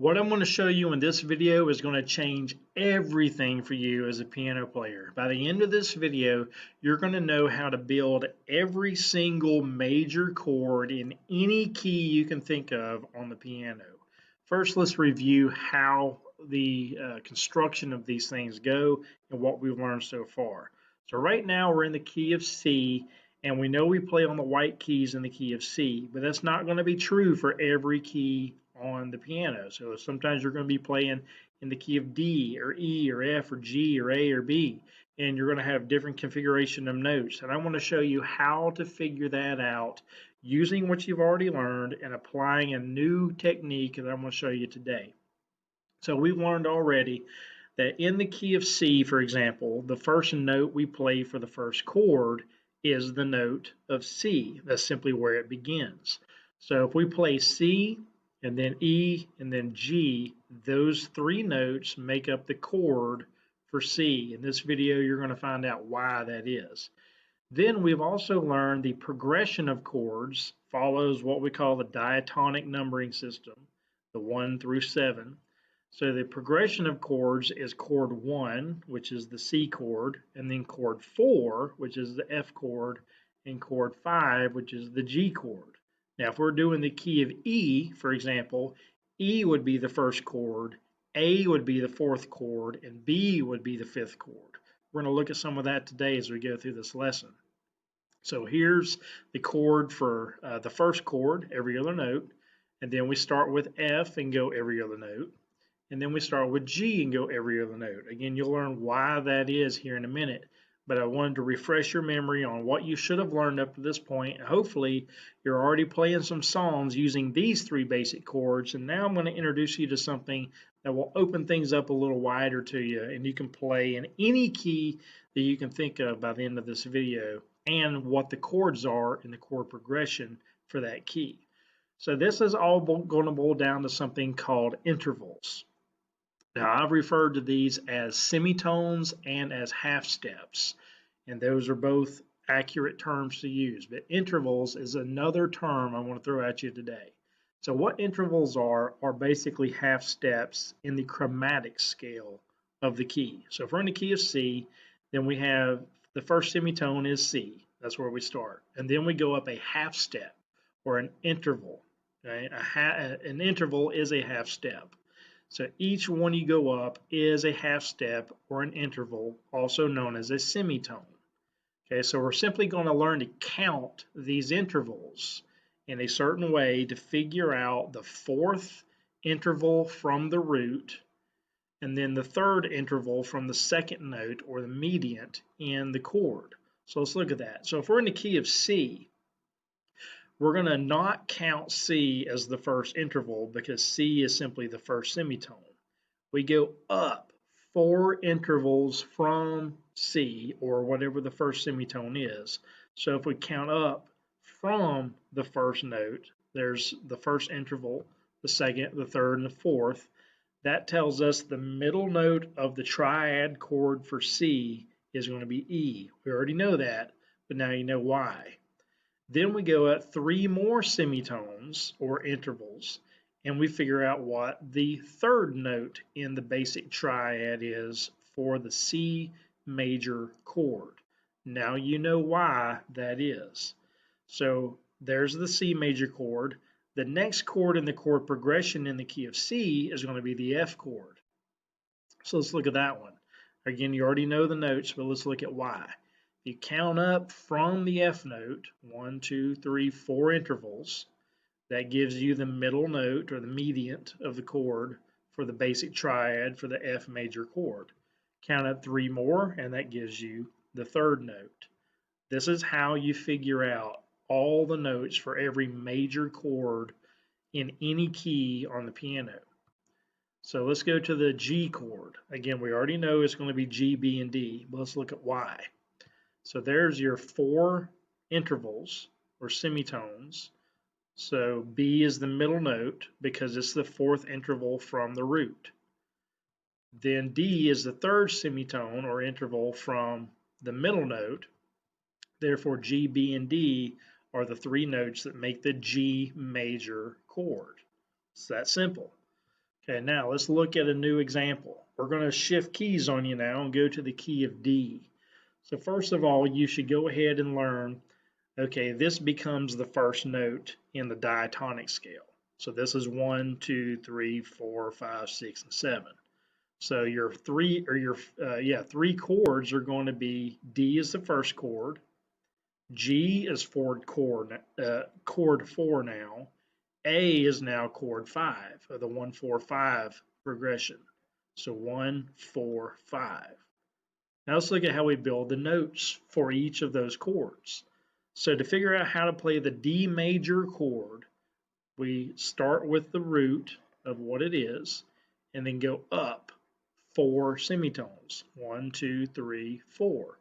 What I'm going to show you in this video is going to change everything for you as a piano player. By the end of this video, you're going to know how to build every single major chord in any key you can think of on the piano. First, let's review how the construction of these things go and what we've learned so far. So right now we're in the key of C, and we know we play on the white keys in the key of C, but that's not going to be true for every key on the piano. So sometimes you're going to be playing in the key of D or E or F or G or A or B, and you're going to have different configuration of notes. And I want to show you how to figure that out using what you've already learned and applying a new technique that I'm going to show you today. So we've learned already that in the key of C, for example, the first note we play for the first chord is the note of C. That's simply where it begins. So if we play C, and then E, and then G, those three notes make up the chord for C. In this video, you're going to find out why that is. Then we've also learned the progression of chords follows what we call the diatonic numbering system, the 1 through 7. So the progression of chords is chord 1, which is the C chord, and then chord 4, which is the F chord, and chord 5, which is the G chord. Now, if we're doing the key of E, for example, E would be the first chord, A would be the fourth chord, and B would be the fifth chord. We're going to look at some of that today as we go through this lesson. So here's the chord for the first chord, every other note, and then we start with F and go every other note, and then we start with G and go every other note. Again, you'll learn why that is here in a minute, but I wanted to refresh your memory on what you should have learned up to this point. Hopefully, you're already playing some songs using these three basic chords, and now I'm going to introduce you to something that will open things up a little wider to you, and you can play in any key that you can think of by the end of this video, and what the chords are in the chord progression for that key. So this is all going to boil down to something called intervals. Now, I've referred to these as semitones and as half steps, and those are both accurate terms to use. But intervals is another term I want to throw at you today. So what intervals are basically half steps in the chromatic scale of the key. So if we're in the key of C, then we have the first semitone is C. That's where we start. And then we go up a half step or an interval. Okay? An interval is a half step. So each one you go up is a half step or an interval, also known as a semitone. Okay, so we're simply going to learn to count these intervals in a certain way to figure out the fourth interval from the root, and then the third interval from the second note or the mediant in the chord. So let's look at that. So if we're in the key of C, we're going to not count C as the first interval because C is simply the first semitone. We go up 4 intervals from C, or whatever the first semitone is. So if we count up from the first note, there's the first interval, the second, the third, and the fourth. That tells us the middle note of the triad chord for C is going to be E. We already know that, but now you know why. Then we go at 3 more semitones or intervals, and we figure out what the third note in the basic triad is for the C major chord. Now you know why that is. So there's the C major chord. The next chord in the chord progression in the key of C is going to be the F chord. So let's look at that one. Again, you already know the notes, but let's look at why. You count up from the F note, 1, 2, 3, 4 intervals. That gives you the middle note or the mediant of the chord for the basic triad for the F major chord. Count up 3 more, and that gives you the third note. This is how you figure out all the notes for every major chord in any key on the piano. So let's go to the G chord. Again, we already know it's going to be G, B, and D, but let's look at why. So there's your 4 intervals or semitones. So B is the middle note because it's the fourth interval from the root. Then D is the third semitone or interval from the middle note. Therefore, G, B, and D are the 3 notes that make the G major chord. It's that simple. Okay, now let's look at a new example. We're going to shift keys on you now and go to the key of D. So first of all, you should go ahead and learn, okay, this becomes the first note in the diatonic scale. So this is 1, 2, 3, 4, 5, 6, and 7. So your three chords are going to be D is the first chord, G is chord 4 now, A is now chord 5 of the 1, 4, 5 progression. So 1, 4, 5. Now let's look at how we build the notes for each of those chords. So to figure out how to play the D major chord, we start with the root of what it is and then go up 4 semitones. 1, 2, 3, 4.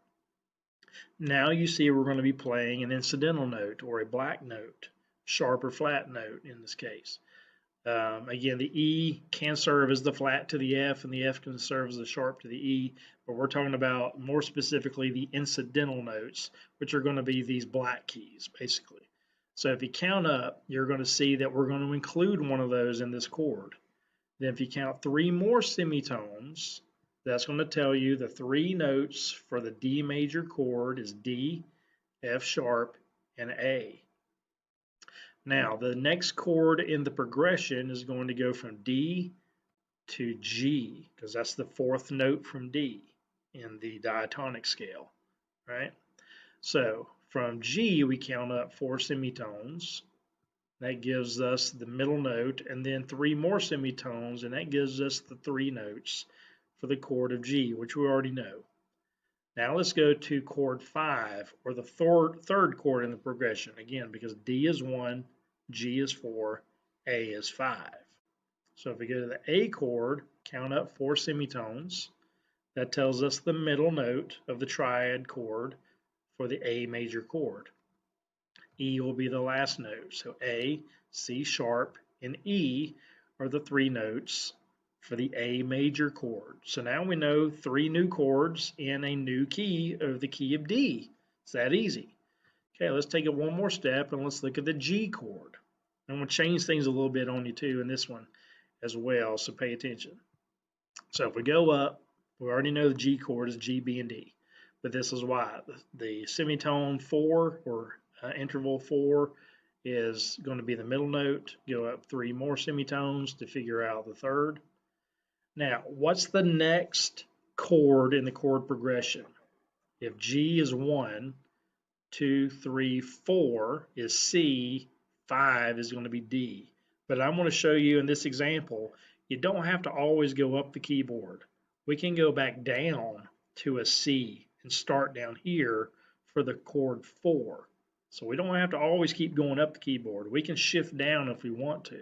Now you see we're going to be playing an incidental note or a black note, sharp or flat note in this case. Again, the E can serve as the flat to the F, and the F can serve as the sharp to the E, but we're talking about more specifically the incidental notes, which are going to be these black keys, basically. So if you count up, you're going to see that we're going to include one of those in this chord. Then if you count 3 more semitones, that's going to tell you the 3 notes for the D major chord is D, F sharp, and A. Now, the next chord in the progression is going to go from D to G, because that's the 4th note from D in the diatonic scale, right? So from G, we count up 4 semitones. That gives us the middle note, and then 3 more semitones, and that gives us the 3 notes for the chord of G, which we already know. Now let's go to chord 5, or the third chord in the progression, again, because D is 1, G is 4, A is 5. So if we go to the A chord, count up 4 semitones. That tells us the middle note of the triad chord for the A major chord. E will be the last note. So A, C sharp, and E are the 3 notes for the A major chord. So now we know 3 new chords in a new key of the key of D. It's that easy. Okay, let's take it one more step and let's look at the G chord. I'm going to change things a little bit on you too in this one as well, so pay attention. So if we go up, we already know the G chord is G, B, and D, but this is why. The semitone 4 or interval 4 is going to be the middle note. Go up 3 more semitones to figure out the third. Now, what's the next chord in the chord progression? If G is 1, 2, 3, 4 is C, 5 is going to be D. But I'm going to show you in this example, you don't have to always go up the keyboard. We can go back down to a C and start down here for the chord 4. So we don't have to always keep going up the keyboard. We can shift down if we want to.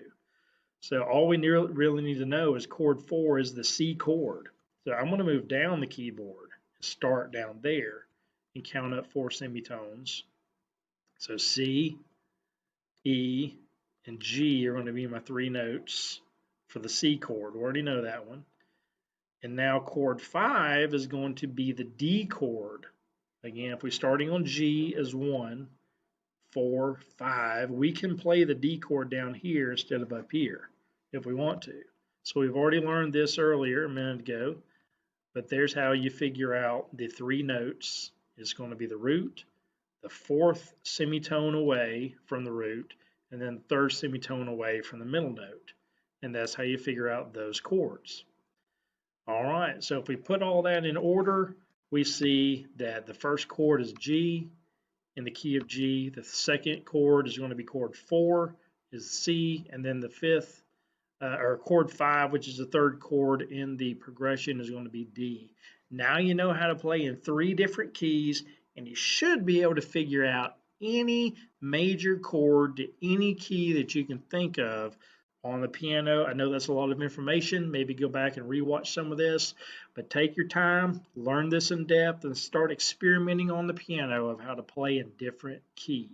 So all we really need to know is chord 4 is the C chord. So I'm going to move down the keyboard and start down there and count up 4 semitones. So C, E, and G are going to be my 3 notes for the C chord. We already know that one. And now chord 5 is going to be the D chord. Again, if we're starting on G as 1, 4, 5, we can play the D chord down here instead of up here if we want to. So we've already learned this earlier a minute ago, but there's how you figure out the 3 notes. It's going to be the root, the 4th semitone away from the root, and then the 3rd semitone away from the middle note. And that's how you figure out those chords. All right, so if we put all that in order, we see that the first chord is G in the key of G. The second chord is going to be chord 4 is C, and then the 5th, or chord 5, which is the 3rd chord in the progression, is going to be D. Now you know how to play in 3 different keys, and you should be able to figure out any major chord to any key that you can think of on the piano. I know that's a lot of information. Maybe go back and rewatch some of this, but take your time, learn this in depth, and start experimenting on the piano of how to play in different keys.